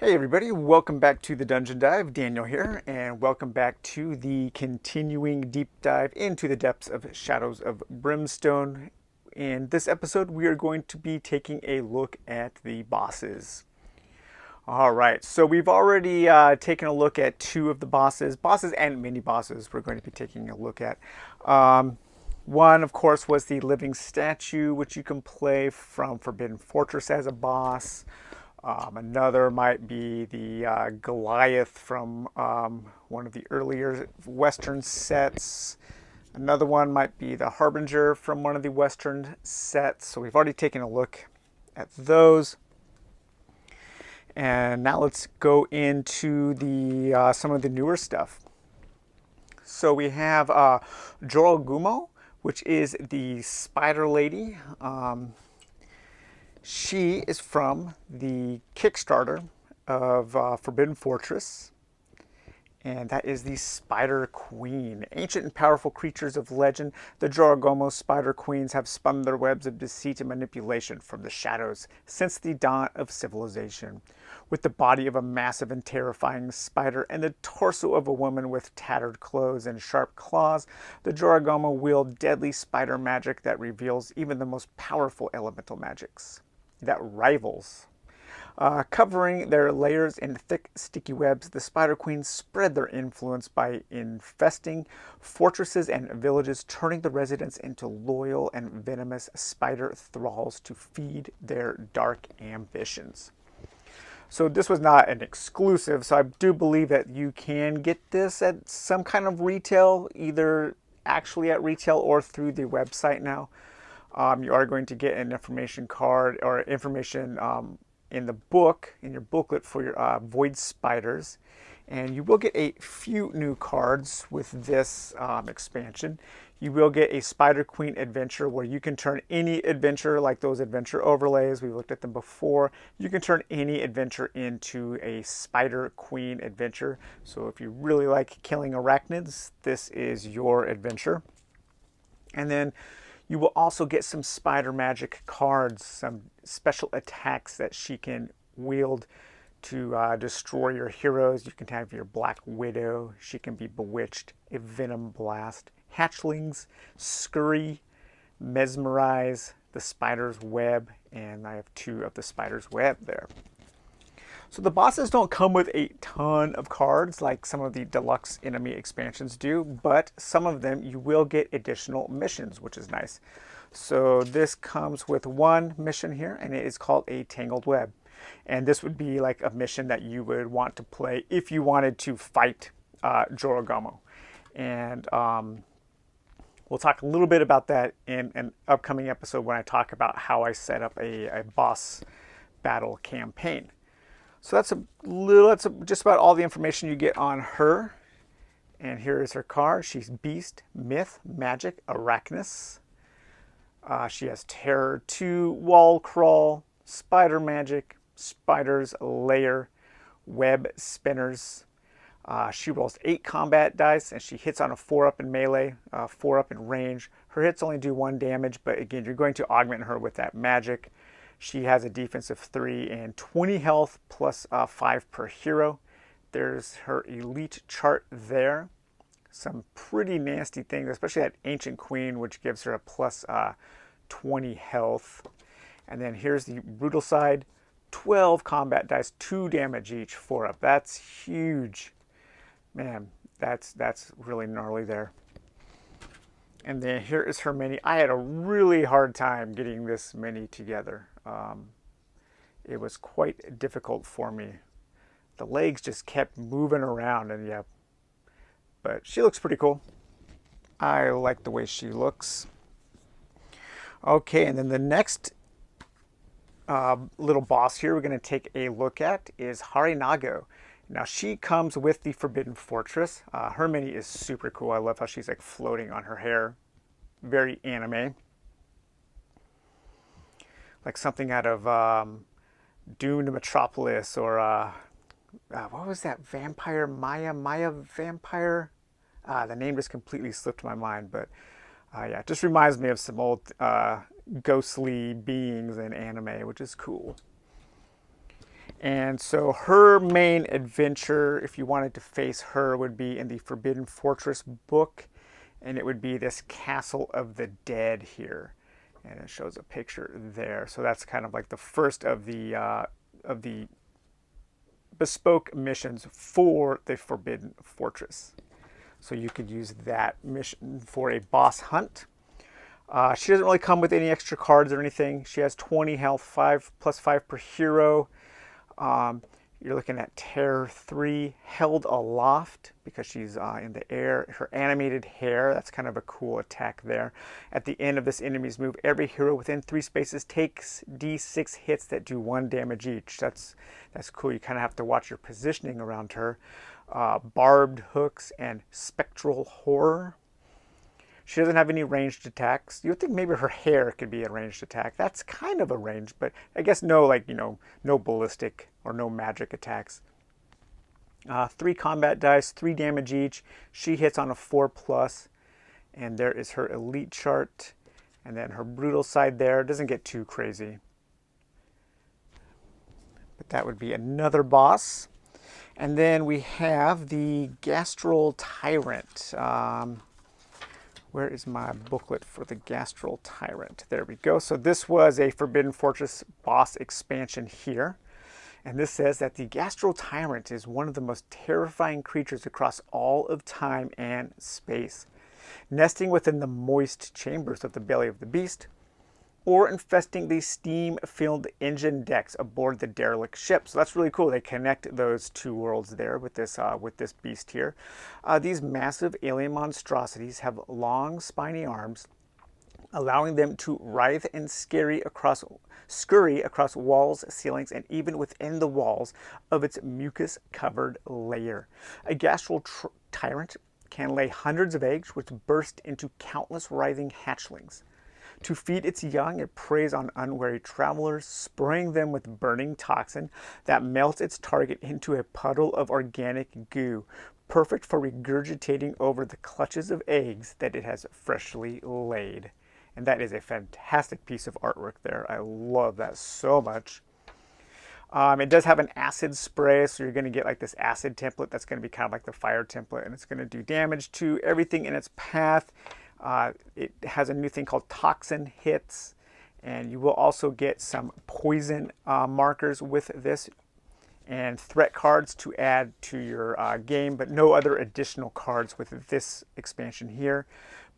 Hey everybody, welcome back to the Dungeon Dive. Daniel here, and welcome back to the continuing deep dive into the depths of Shadows of Brimstone. In this episode, we are going to be taking a look at the bosses. Alright, so we've already taken a look at two of the bosses and mini-bosses we're going to be taking a look at. One, of course, was the Living Statue, which you can play from Forbidden Fortress as a boss. Another might be the Goliath from one of the earlier Western sets. Another one might be the Harbinger from one of the Western sets. So we've already taken a look at those. And now let's go into the some of the newer stuff. So we have Jorogumo, which is the Spider Lady. She is from the Kickstarter of Forbidden Fortress, and that is the Spider Queen. Ancient and powerful creatures of legend, the Jorogumo Spider Queens have spun their webs of deceit and manipulation from the shadows since the dawn of civilization. With the body of a massive and terrifying spider and the torso of a woman with tattered clothes and sharp claws, the Jorogumo wield deadly spider magic that reveals even the most powerful elemental magics that rivals. Covering their layers in thick, sticky webs, the Spider Queens spread their influence by infesting fortresses and villages, turning the residents into loyal and venomous spider thralls to feed their dark ambitions. So this was not an exclusive, so I do believe that you can get this at some kind of retail, either actually at retail or through the website now. You are going to get an information card or information in the book, in your booklet for your Void Spiders. And you will get a few new cards with this expansion. You will get a Spider Queen adventure where you can turn any adventure, like those adventure overlays, we looked at them before. You can turn any adventure into a Spider Queen adventure. So if you really like killing arachnids, this is your adventure. And then you will also get some spider magic cards, some special attacks that she can wield to destroy your heroes. You can have your Black Widow. She can be Bewitched, a Venom Blast, Hatchlings, Scurry, Mesmerize, the Spider's Web, and I have two of the Spider's Web there. So the bosses don't come with a ton of cards like some of the deluxe enemy expansions do, but some of them you will get additional missions, which is nice. So this comes with one mission here, and it is called a Tangled Web. And this would be like a mission that you would want to play if you wanted to fight Jorogumo. And we'll talk a little bit about that in an upcoming episode when I talk about how I set up a boss battle campaign. So that's just about all the information you get on her. And here is her card. She's Beast, Myth, Magic, Arachnus. She has Terror 2, Wall Crawl, Spider Magic, Spider's Lair, Web Spinners. She rolls 8 combat dice, and she hits on a 4-up in melee, 4-up in range. Her hits only do 1 damage, but again, you're going to augment her with that magic. She has a defense of 3 and 20 health plus 5 per hero. There's her elite chart there. Some pretty nasty things, especially that Ancient Queen, which gives her a plus 20 health. And then here's the brutal side. 12 combat dice, 2 damage each, 4-up. That's huge. Man, that's really gnarly there. And then here is her mini. I had a really hard time getting this mini together. It was quite difficult for me. The legs just kept moving around, and yeah. But she looks pretty cool. I like the way she looks. Okay, and then the next little boss here we're going to take a look at is Harinago. Now she comes with the Forbidden Fortress. Her mini is super cool. I love how she's like floating on her hair. Very anime. Like something out of Doomed Metropolis or what was that vampire? Maya Vampire? The name just completely slipped my mind, but yeah, it just reminds me of some old ghostly beings in anime, which is cool. And so her main adventure, if you wanted to face her, would be in the Forbidden Fortress book. And it would be this Castle of the Dead here. And it shows a picture there. So that's kind of like the first of the bespoke missions for the Forbidden Fortress. So you could use that mission for a boss hunt. She doesn't really come with any extra cards or anything. She has 20 health, 5 plus 5 per hero. You're looking at Terror 3, Held Aloft, because she's in the air. Her animated hair, that's kind of a cool attack there. At the end of this enemy's move, every hero within 3 spaces takes D6 hits that do 1 damage each. That's cool. You kind of have to watch your positioning around her. Barbed Hooks and Spectral Horror. She doesn't have any ranged attacks. You would think maybe her hair could be a ranged attack. That's kind of a range, but I guess no, no ballistic or no magic attacks. 3 combat dice, 3 damage each. She hits on a 4+, and there is her elite chart. And then her brutal side there doesn't get too crazy. But that would be another boss. And then we have the Gastro Tyrant. Where is my booklet for the Gastro Tyrant? There we go. So this was a Forbidden Fortress boss expansion here. And this says that the Gastro Tyrant is one of the most terrifying creatures across all of time and space, nesting within the moist chambers of the belly of the beast, or infesting the steam-filled engine decks aboard the derelict ship. So that's really cool. They connect those 2 worlds there with this beast here. These massive alien monstrosities have long, spiny arms, allowing them to writhe and scurry across walls, ceilings, and even within the walls of its mucus-covered lair. A Gastro Tyrant can lay hundreds of eggs, which burst into countless writhing hatchlings. To feed its young, it preys on unwary travelers, spraying them with burning toxin that melts its target into a puddle of organic goo, perfect for regurgitating over the clutches of eggs that it has freshly laid. And that is a fantastic piece of artwork there. I love that so much. It does have an acid spray, so you're going to get like this acid template that's going to be kind of like the fire template, and it's going to do damage to everything in its path. It has a new thing called Toxin Hits, and you will also get some poison markers with this and threat cards to add to your game, but no other additional cards with this expansion here.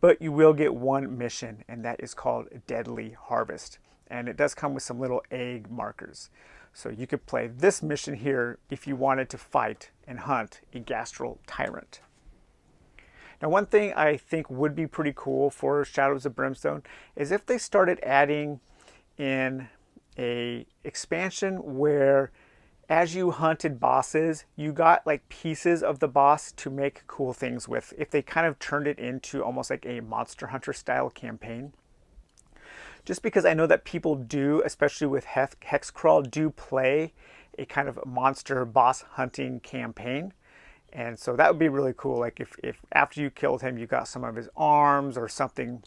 But you will get 1 mission, and that is called Deadly Harvest. And it does come with some little egg markers. So you could play this mission here if you wanted to fight and hunt a Gastro Tyrant. Now, one thing I think would be pretty cool for Shadows of Brimstone is if they started adding in a expansion where as you hunted bosses, you got like pieces of the boss to make cool things with. If they kind of turned it into almost like a Monster Hunter style campaign. Just because I know that people do, especially with Hexcrawl, do play a kind of monster boss hunting campaign. And so that would be really cool. Like if after you killed him, you got some of his arms or something,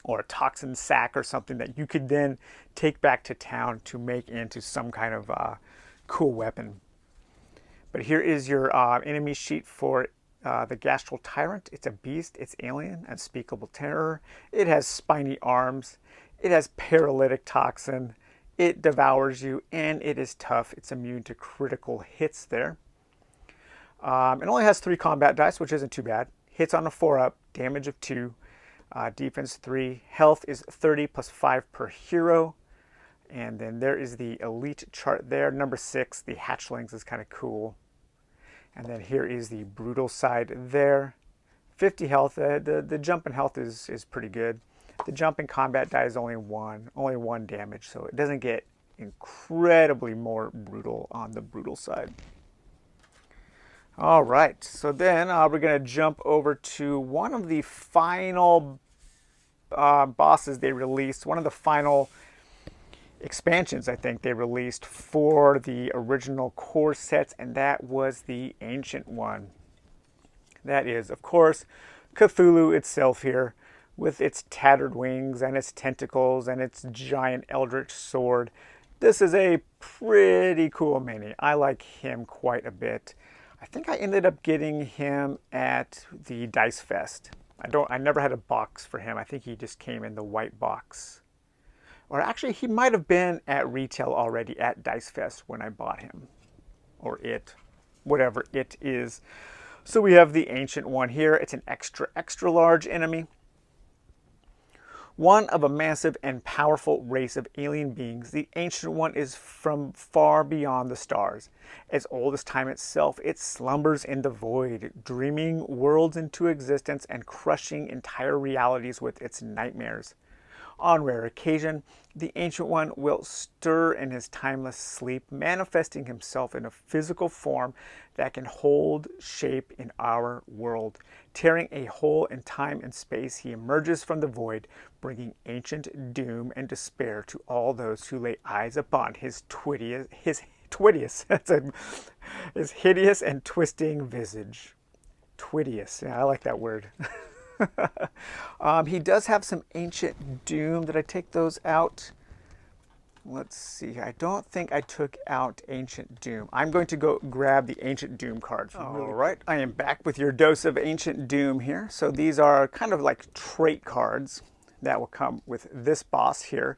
or a toxin sack or something that you could then take back to town to make into some kind of cool weapon. But here is your enemy sheet for the Gastro Tyrant. It's a beast, it's alien, unspeakable terror. It has spiny arms, it has paralytic toxin, it devours you, and it is tough. It's immune to critical hits there. It only has 3 combat dice, which isn't too bad. Hits on a 4-up, damage of 2, defense 3, health is 30 plus 5 per hero. And then there is the elite chart there. Number 6, the hatchlings, is kind of cool. And then here is the brutal side there. 50 health. The jump in health is pretty good. The jump in combat die is only 1 damage, so it doesn't get incredibly more brutal on the brutal side. All right, so then we're going to jump over to one of the final bosses they released, one of the final expansions I think they released for the original core sets, and that was the Ancient One. That is, of course, Cthulhu itself here, with its tattered wings and its tentacles and its giant eldritch sword. This is a pretty cool mini. I like him quite a bit. I think I ended up getting him at the Dice Fest. I never had a box for him. I think he just came in the white box. Or actually, he might have been at retail already at Dice Fest when I bought him. Or it. Whatever it is. So we have the Ancient One here. It's an extra, extra large enemy. One of a massive and powerful race of alien beings, the Ancient One is from far beyond the stars. As old as time itself, it slumbers in the void, dreaming worlds into existence and crushing entire realities with its nightmares. On rare occasion, the Ancient One will stir in his timeless sleep, manifesting himself in a physical form that can hold shape in our world. Tearing a hole in time and space, he emerges from the void, bringing ancient doom and despair to all those who lay eyes upon his his hideous and twisting visage. Twidious, yeah, I like that word. He does have some Ancient Doom. Did I take those out? Let's see. I don't think I took out Ancient Doom. I'm going to go grab the Ancient Doom cards. All right. I am back with your dose of Ancient Doom here. So these are kind of like trait cards that will come with this boss here.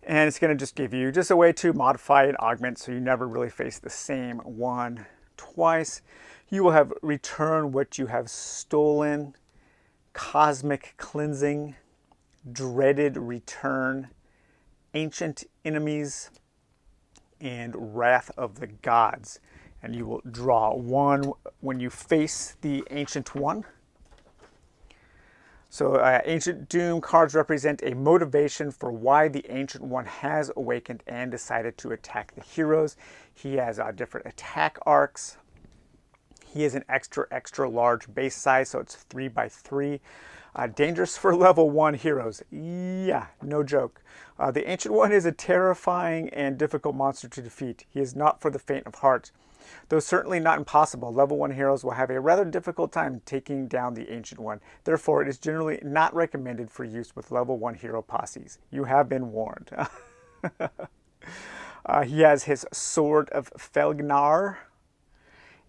And it's going to just give you just a way to modify and augment so you never really face the same one twice. You will have return what you have stolen, cosmic cleansing, dreaded return, ancient enemies, and wrath of the gods. And you will draw one when you face the Ancient One. So Ancient Doom cards represent a motivation for why the Ancient One has awakened and decided to attack the heroes. He has different attack arcs. He is an extra, extra large base size, so it's 3x3. Dangerous for level 1 heroes. Yeah, no joke. The Ancient One is a terrifying and difficult monster to defeat. He is not for the faint of heart. Though certainly not impossible, level 1 heroes will have a rather difficult time taking down the Ancient One. Therefore, it is generally not recommended for use with level 1 hero posses. You have been warned. He has his Sword of Felgnar.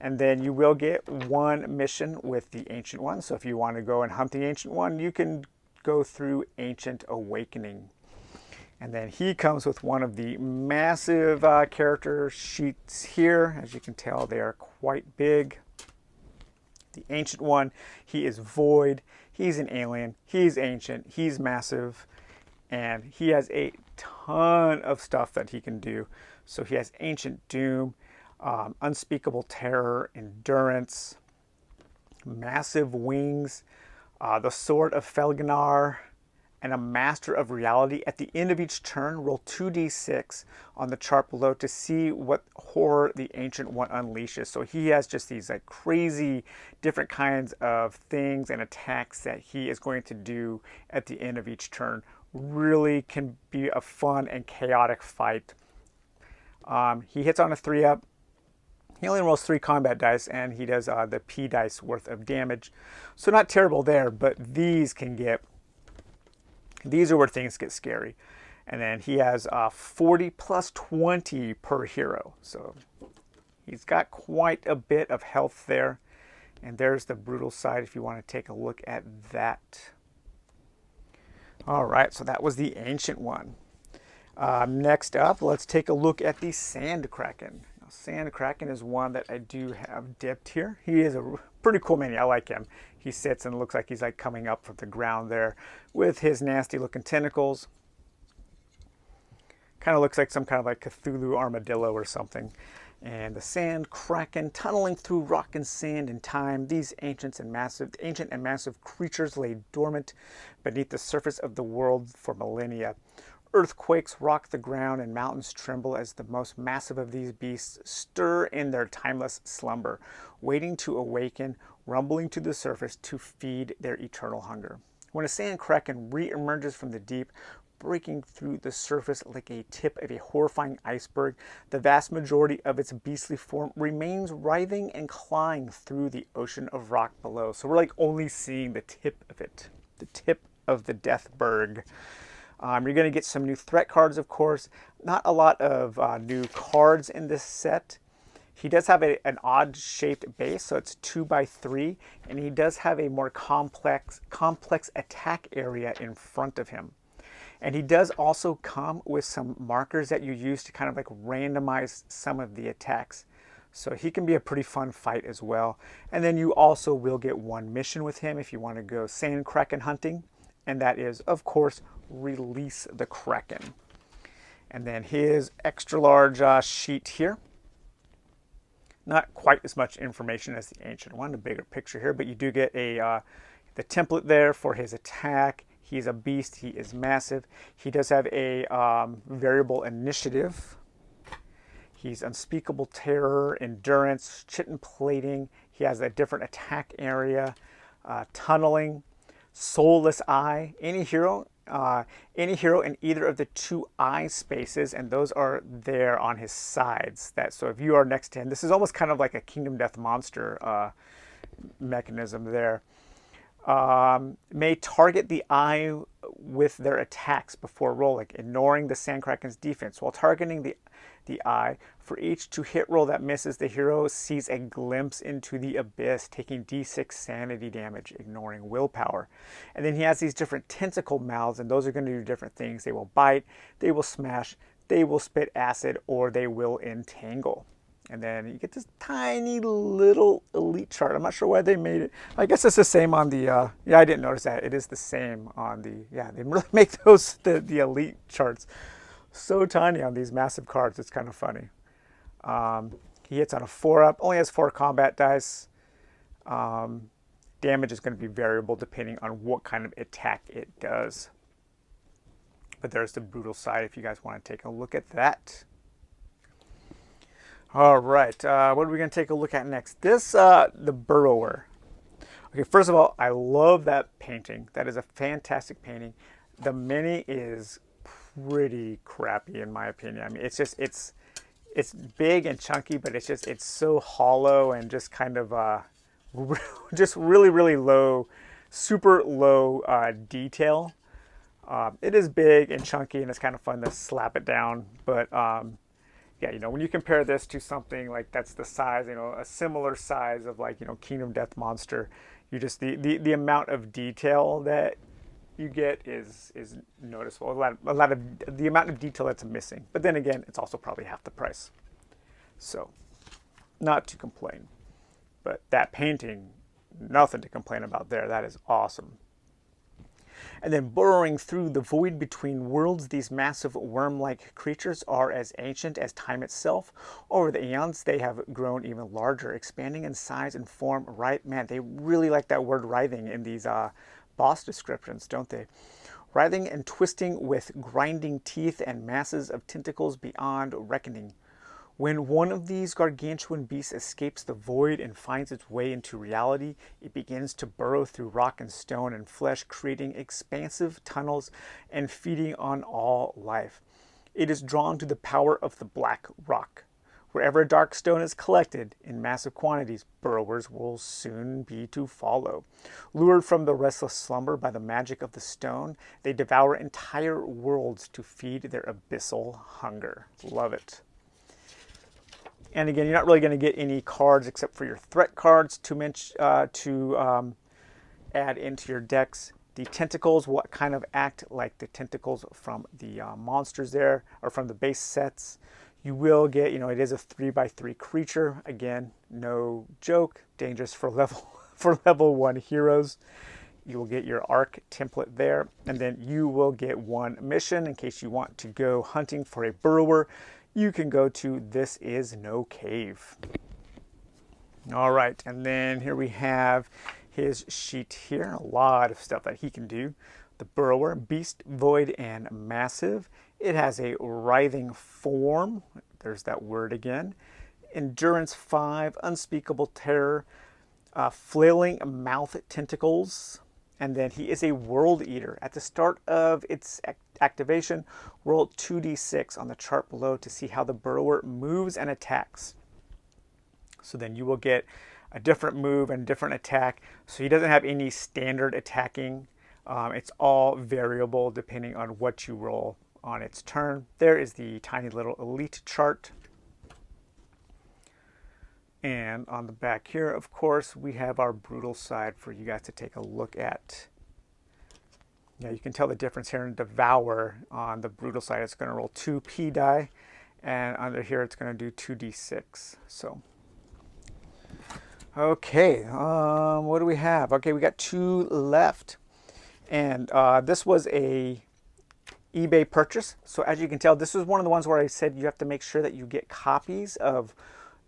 And then you will get one mission with the Ancient One. So if you want to go and hunt the Ancient One, you can go through Ancient Awakening. And then he comes with one of the massive character sheets here. As you can tell, they are quite big. The Ancient One, he is void. He's an alien. He's ancient. He's massive. And he has a ton of stuff that he can do. So he has Ancient Doom, unspeakable terror, endurance, massive wings, the Sword of Felgnar, and a Master of Reality. At the end of each turn, roll 2d6 on the chart below to see what horror the Ancient One unleashes. So he has just these like crazy different kinds of things and attacks that he is going to do at the end of each turn. Really can be a fun and chaotic fight. He hits on a 3-up. He only rolls 3 combat dice, and he does the P dice worth of damage. So not terrible there, but these are where things get scary. And then he has 40 plus 20 per hero. So he's got quite a bit of health there. And there's the brutal side if you want to take a look at that. All right, so that was the Ancient One. Next up, let's take a look at the Sand Kraken. Now, Sand Kraken is one that I do have dipped here. He is a pretty cool mini. I like him. He sits and looks like he's like coming up from the ground there with his nasty looking tentacles. Kind of looks like some kind of like Cthulhu armadillo or something. And the Sand Kraken tunneling through rock and sand and time. These ancient and massive creatures lay dormant beneath the surface of the world for millennia. Earthquakes rock the ground and mountains tremble as the most massive of these beasts stir in their timeless slumber, waiting to awaken, rumbling to the surface to feed their eternal hunger. When a Sand Kraken re-emerges from the deep, breaking through the surface like a tip of a horrifying iceberg, the vast majority of its beastly form remains writhing and clawing through the ocean of rock below. So we're like only seeing the tip of it, the tip of the Deathberg. You're going to get some new threat cards, of course. Not a lot of new cards in this set. He does have an odd-shaped base, so it's 2x3, and he does have a more complex attack area in front of him. And he does also come with some markers that you use to kind of like randomize some of the attacks. So he can be a pretty fun fight as well. And then you also will get one mission with him if you want to go sand kraken hunting. And that is, of course, release the kraken. And then his extra large sheet here. Not quite as much information as the ancient one, a bigger picture here, but you do get the template there for his attack. He's a beast. He is massive. He does have a variable initiative. He's unspeakable terror, endurance, chitin plating. He has a different attack area, tunneling, soulless eye. Any hero in either of the two eye spaces, and those are there on his sides. So if you are next to him, this is almost kind of like a Kingdom Death Monster mechanism there. May target the eye with their attacks before rolling, ignoring the Sandkraken's defense. While targeting the eye, for each hit roll that misses, the hero sees a glimpse into the abyss, taking d6 sanity damage, ignoring willpower. And then he has these different tentacle mouths, and those are going to do different things. They will bite, they will smash, they will spit acid, or they will entangle. And then you get this tiny little elite chart. I'm not sure why they made it. I guess it's the same on the, yeah, I didn't notice that. It is the same on the, yeah, they really make those, the elite charts so tiny on these massive cards. It's kind of funny. He hits on a 4-up, only has 4 combat dice. Damage is going to be variable depending on what kind of attack it does. But there's the brutal side if you guys want to take a look at that. All right, what are we going to take a look at next? This, the Burrower. Okay, first of all, I love that painting. That is a fantastic painting. The mini is pretty crappy in my opinion. I mean, it's just, it's big and chunky, but it's so hollow and just kind of, just really, really low, super low detail. It is big and chunky, and it's kind of fun to slap it down, but yeah, you know, when you compare this to something like that's the size, you know, a similar size of like, you know, Kingdom Death Monster, you just, the amount of detail that you get is noticeable. A lot of the amount of detail that's missing. But then again, it's also probably half the price. So, not to complain. But that painting, nothing to complain about there. That is awesome. And then burrowing through the void between worlds, these massive worm-like creatures are as ancient as time itself. Over the eons, they have grown even larger, expanding in size and form. Right, man, they really like that word writhing in these boss descriptions, don't they? Writhing and twisting with grinding teeth and masses of tentacles beyond reckoning. When one of these gargantuan beasts escapes the void and finds its way into reality, it begins to burrow through rock and stone and flesh, creating expansive tunnels and feeding on all life. It is drawn to the power of the black rock. Wherever a dark stone is collected in massive quantities, burrowers will soon be to follow. Lured from the restless slumber by the magic of the stone, they devour entire worlds to feed their abyssal hunger. Love it. And again, you're not really going to get any cards except for your threat cards to add into your decks. The tentacles will kind of act like the tentacles from the monsters there, or from the base sets. You will get, you know, it is a 3x3 creature. Again, no joke, dangerous for level 1 heroes. You will get your arc template there, and then you will get one mission in case you want to go hunting for a burrower. You can go to This Is No Cave. All right, and then here we have his sheet here. A lot of stuff that he can do. The Burrower, Beast, Void, and Massive. It has a writhing form. There's that word again. Endurance 5, Unspeakable Terror, Flailing Mouth Tentacles. And then he is a World Eater. At the start of its activation, roll 2d6 on the chart below to see how the Burrower moves and attacks. So then you will get a different move and different attack. So he doesn't have any standard attacking It's all variable depending on what you roll on its turn. There is the tiny little elite chart. And on the back here, of course, we have our brutal side for you guys to take a look at. Yeah, you can tell the difference here in Devour. On the brutal side, it's going to roll 2 P die, and under here, it's going to do 2d6. So, okay, what do we have? Okay, we got 2 left, and this was a eBay purchase. So as you can tell, this is one of the ones where I said you have to make sure that you get copies of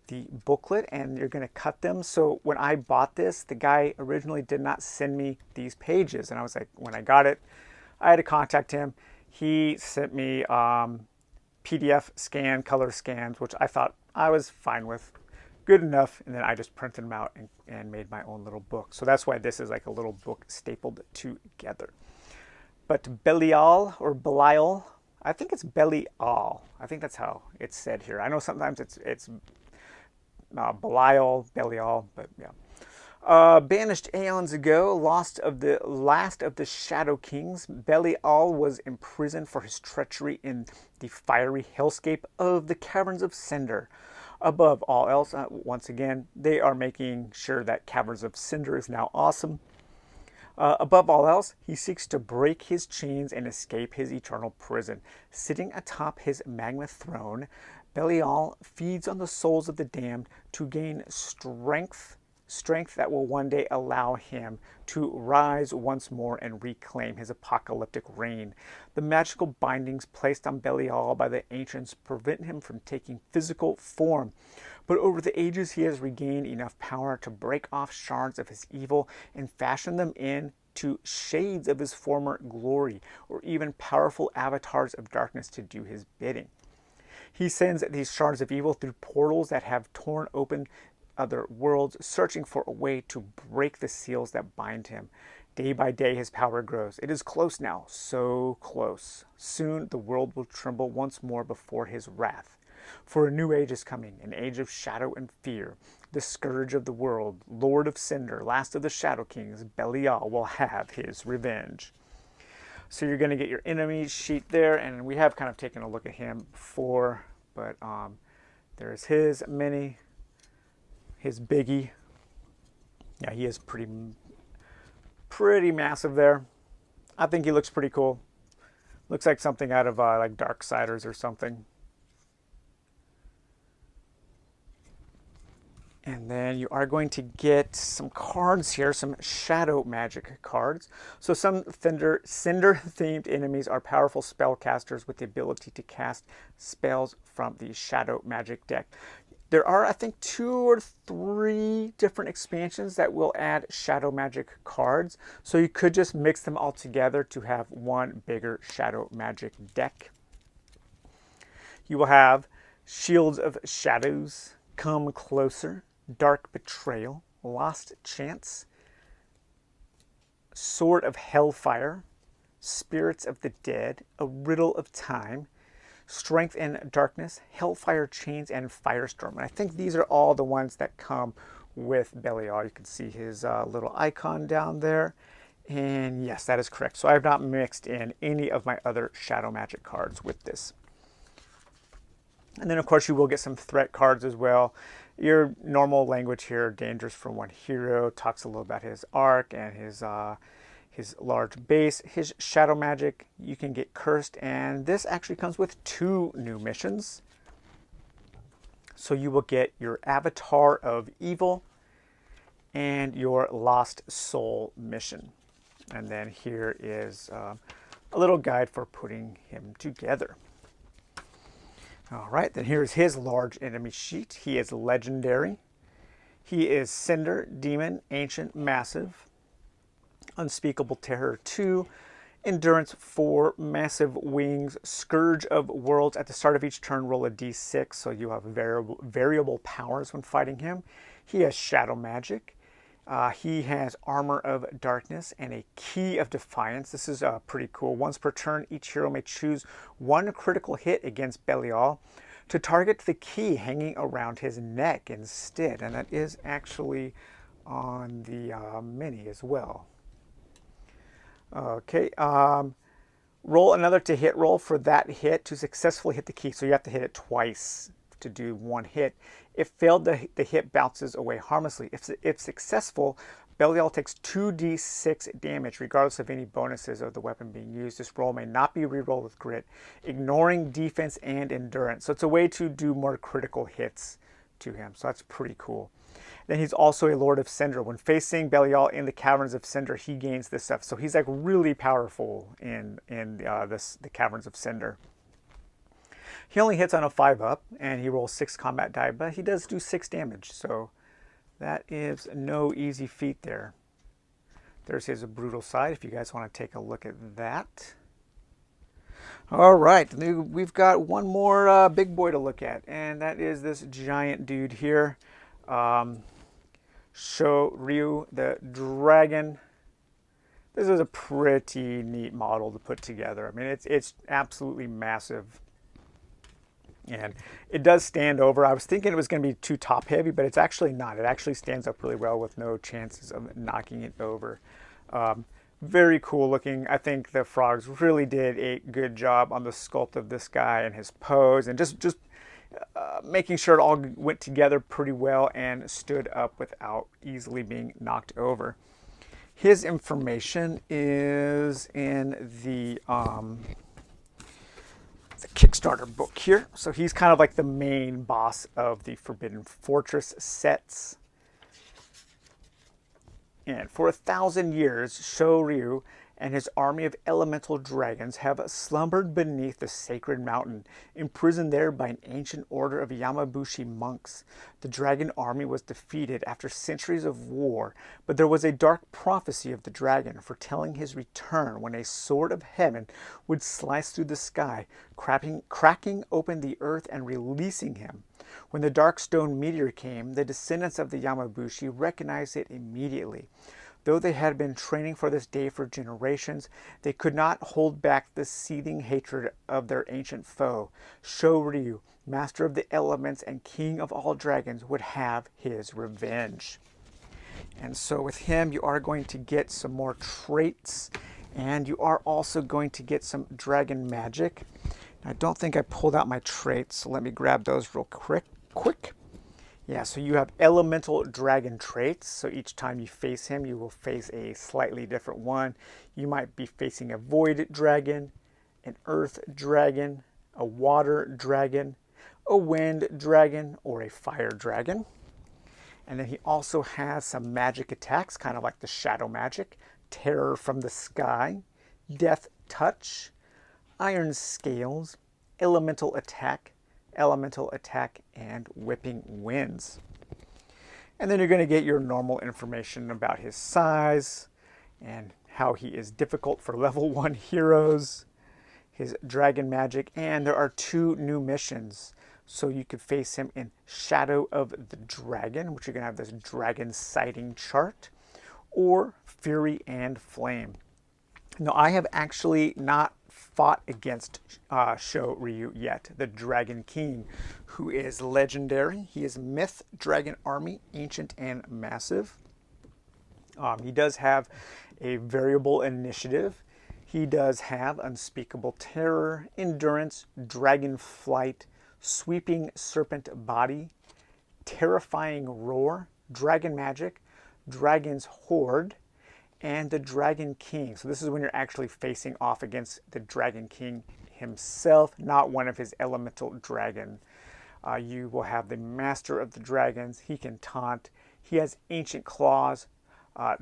the booklet and you're going to cut them. So when I bought this, the guy originally did not send me these pages, and I was like, when I got it, I had to contact him. He sent me PDF scan, color scans, which I thought I was fine with, good enough, and then I just printed them out and made my own little book. So that's why this is like a little book stapled together. But Belial or Belial, I think it's Belial. I think that's how it's said here. I know sometimes it's Belial, but yeah. Banished aeons ago, last of the Shadow Kings, Belial was imprisoned for his treachery in the fiery hellscape of the Caverns of Cinder. Above all else, once again, they are making sure that Caverns of Cinder is now awesome. Above all else, he seeks to break his chains and escape his eternal prison. Sitting atop his magma throne, Belial feeds on the souls of the damned to gain strength that will one day allow him to rise once more and reclaim his apocalyptic reign. The magical bindings placed on Belial by the ancients prevent him from taking physical form. But over the ages, he has regained enough power to break off shards of his evil and fashion them into shades of his former glory, or even powerful avatars of darkness to do his bidding. He sends these shards of evil through portals that have torn open other worlds, searching for a way to break the seals that bind him. Day by day, his power grows. It is close now, so close. Soon, the world will tremble once more before his wrath. For a new age is coming, an age of shadow and fear. The scourge of the world, Lord of Cinder, last of the Shadow Kings, Belial will have his revenge. So you're going to get your enemy sheet there, and we have kind of taken a look at him before, but there's his mini, his biggie. Yeah, he is pretty massive there. I think he looks pretty cool. Looks like something out of like Darksiders or something. And then you are going to get some cards here, some shadow magic cards. So some Cinder-themed enemies are powerful spellcasters with the ability to cast spells from the shadow magic deck. There are, I think, 2 or 3 different expansions that will add shadow magic cards. So you could just mix them all together to have one bigger shadow magic deck. You will have Shields of Shadows, Come Closer, Dark Betrayal, Lost Chance, Sword of Hellfire, Spirits of the Dead, A Riddle of Time, Strength and Darkness, Hellfire Chains, and Firestorm. And I think these are all the ones that come with Belial. You can see his little icon down there. And yes, that is correct. So I have not mixed in any of my other shadow magic cards with this. And then, of course, you will get some threat cards as well. Your normal language here, Dangers from One Hero, talks a little about his arc and his large base. His shadow magic, you can get Cursed, and this actually comes with 2 new missions. So you will get your Avatar of Evil and your Lost Soul mission. And then here is a little guide for putting him together. All right, then here's his large enemy sheet. He is legendary. He is Cinder, Demon, Ancient, Massive, Unspeakable Terror 2, Endurance 4, Massive Wings, Scourge of Worlds. At the start of each turn, roll a d6, so you have variable powers when fighting him. He has Shadow Magic. He has Armor of Darkness and a Key of Defiance. This is pretty cool. Once per turn, each hero may choose 1 critical hit against Belial to target the key hanging around his neck instead. And that is actually on the mini as well. Okay. Roll another to hit roll for that hit to successfully hit the key. So you have to hit it twice to do one hit. If failed, the hit bounces away harmlessly. If successful, Belial takes 2d6 damage regardless of any bonuses of the weapon being used. This roll may not be rerolled with grit, ignoring defense and endurance. So it's a way to do more critical hits to him. So that's pretty cool. Then he's also a Lord of Cinder. When facing Belial in the Caverns of Cinder, he gains this stuff. So he's like really powerful in the Caverns of Cinder. He only hits on a 5-up, and he rolls 6 combat die, but he does do 6 damage. So that is no easy feat there. There's his brutal side, if you guys want to take a look at that. All right, we've got one more big boy to look at, and that is this giant dude here. Ryu the Dragon. This is a pretty neat model to put together. I mean, it's absolutely massive. And it does stand over. I was thinking it was going to be too top heavy, but it's actually not. It actually stands up really well with no chances of knocking it over. Very cool looking. I think the frogs really did a good job on the sculpt of this guy and his pose, and just making sure it all went together pretty well and stood up without easily being knocked over. His information is in the Kickstarter book here. So he's kind of like the main boss of the Forbidden Fortress sets. And for 1,000 years, Ryu and his army of elemental dragons have slumbered beneath the sacred mountain, imprisoned there by an ancient order of Yamabushi monks. The dragon army was defeated after centuries of war, but there was a dark prophecy of the dragon foretelling his return when a sword of heaven would slice through the sky, cracking open the earth and releasing him. When the dark stone meteor came, the descendants of the Yamabushi recognized it immediately. Though they had been training for this day for generations, they could not hold back the seething hatred of their ancient foe. Ryu, master of the elements and king of all dragons, would have his revenge. And so with him, you are going to get some more traits, and you are also going to get some dragon magic. I don't think I pulled out my traits, so let me grab those real quick. Yeah, so you have elemental dragon traits. So each time you face him, you will face a slightly different one. You might be facing a void dragon, an earth dragon, a water dragon, a wind dragon, or a fire dragon. And then he also has some magic attacks, kind of like the shadow magic, terror from the sky, death touch, iron scales, elemental attack, and whipping winds. And then you're going to get your normal information about his size and how he is difficult for level 1 heroes, his dragon magic, and there are 2 new missions. So you could face him in Shadow of the Dragon, which you're going to have this dragon sighting chart, or Fury and Flame. Now, I have actually not fought against Ryu yet, the Dragon King, who is legendary. He is Myth, Dragon Army, Ancient, and Massive. He does have a variable initiative. He does have Unspeakable Terror, Endurance, Dragon Flight, Sweeping Serpent Body, Terrifying Roar, Dragon Magic, Dragon's Horde, and the Dragon King. So this is when you're actually facing off against the Dragon King himself, not one of his elemental dragon. You will have the Master of the Dragons. He can taunt. He has Ancient Claws,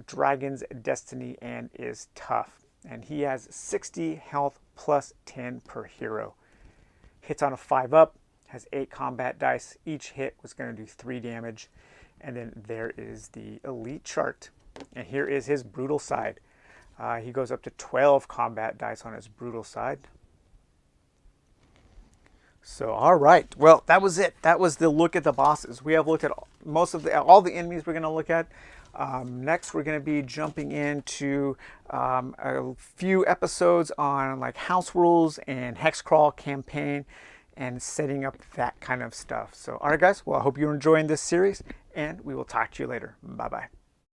Dragon's Destiny, and is tough. And he has 60 health plus 10 per hero. Hits on a 5-up, has 8 combat dice. Each hit was going to do 3 damage. And then there is the elite chart. And here is his brutal side. He goes up to 12 combat dice on his brutal side. So, all right. Well, that was it. That was the look at the bosses. We have looked at all the enemies we're going to look at. Next, we're going to be jumping into a few episodes on like house rules and hex crawl campaign and setting up that kind of stuff. So, all right, guys. Well, I hope you're enjoying this series, and we will talk to you later. Bye-bye.